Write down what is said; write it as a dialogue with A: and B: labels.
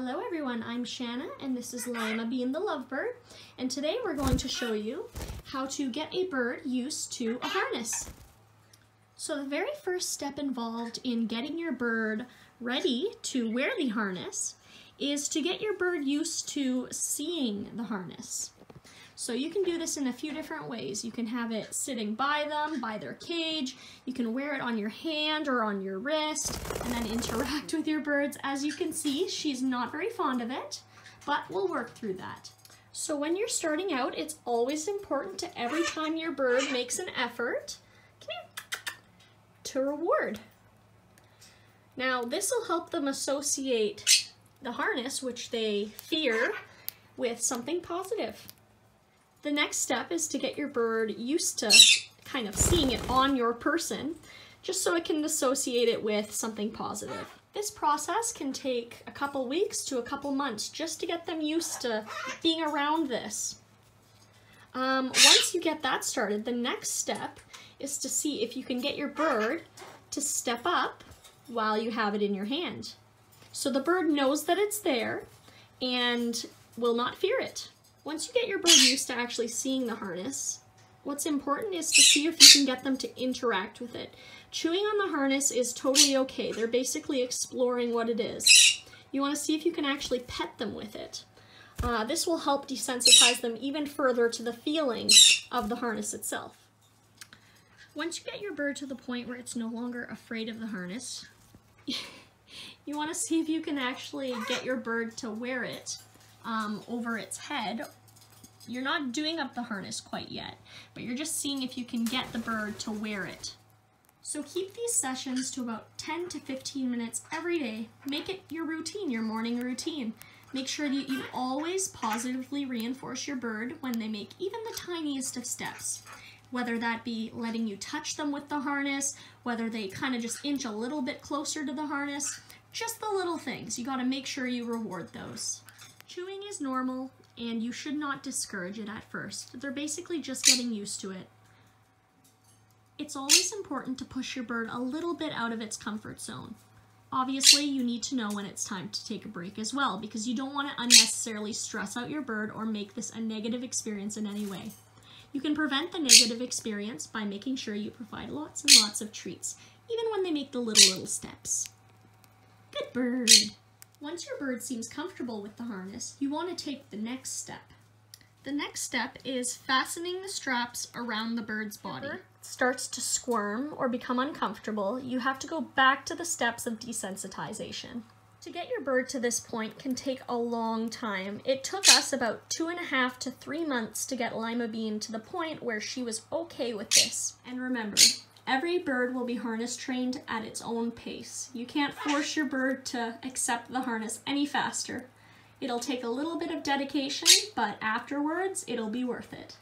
A: Hello everyone, I'm Shanna and this is Lima Bean the Lovebird, and today we're going to show you how to get a bird used to a harness. So the very first step involved in getting your bird ready to wear the harness is to get your bird used to seeing the harness. So you can do this in a few different ways. You can have it sitting by them, by their cage. You can wear it on your hand or on your wrist and then interact with your birds. As you can see, she's not very fond of it, but we'll work through that. So when you're starting out, it's always important to every time your bird makes an effort, to reward. Now this will help them associate the harness, which they fear, with something positive. The next step is to get your bird used to kind of seeing it on your person, just so it can associate it with something positive. This process can take a couple weeks to a couple months just to get them used to being around this. Once you get that started, the next step is to see if you can get your bird to step up while you have it in your hand. So the bird knows that it's there and will not fear it. Once you get your bird used to actually seeing the harness, what's important is to see if you can get them to interact with it. Chewing on the harness is totally okay. They're basically exploring what it is. You want to see if you can actually pet them with it. This will help desensitize them even further to the feeling of the harness itself. Once you get your bird to the point where it's no longer afraid of the harness, you want to see if you can actually get your bird to wear it over its head. You're not doing up the harness quite yet, but you're just seeing if you can get the bird to wear it. So keep these sessions to about 10 to 15 minutes every day. Make it your routine, your morning routine. Make sure that you always positively reinforce your bird when they make even the tiniest of steps. Whether that be letting you touch them with the harness, whether they kind of just inch a little bit closer to the harness, just the little things. You got to make sure you reward those. Chewing is normal, and you should not discourage it at first. They're basically just getting used to it. It's always important to push your bird a little bit out of its comfort zone. Obviously, you need to know when it's time to take a break as well, because you don't want to unnecessarily stress out your bird or make this a negative experience in any way. You can prevent the negative experience by making sure you provide lots and lots of treats, even when they make the little steps. Good bird! Once your bird seems comfortable with the harness, you want to take the next step. The next step is fastening the straps around the bird's body. If the bird starts to squirm or become uncomfortable, you have to go back to the steps of desensitization. To get your bird to this point can take a long time. It took us about 2.5 to 3 months to get Lima Bean to the point where she was okay with this. And remember, every bird will be harness trained at its own pace. You can't force your bird to accept the harness any faster. It'll take a little bit of dedication, but afterwards, it'll be worth it.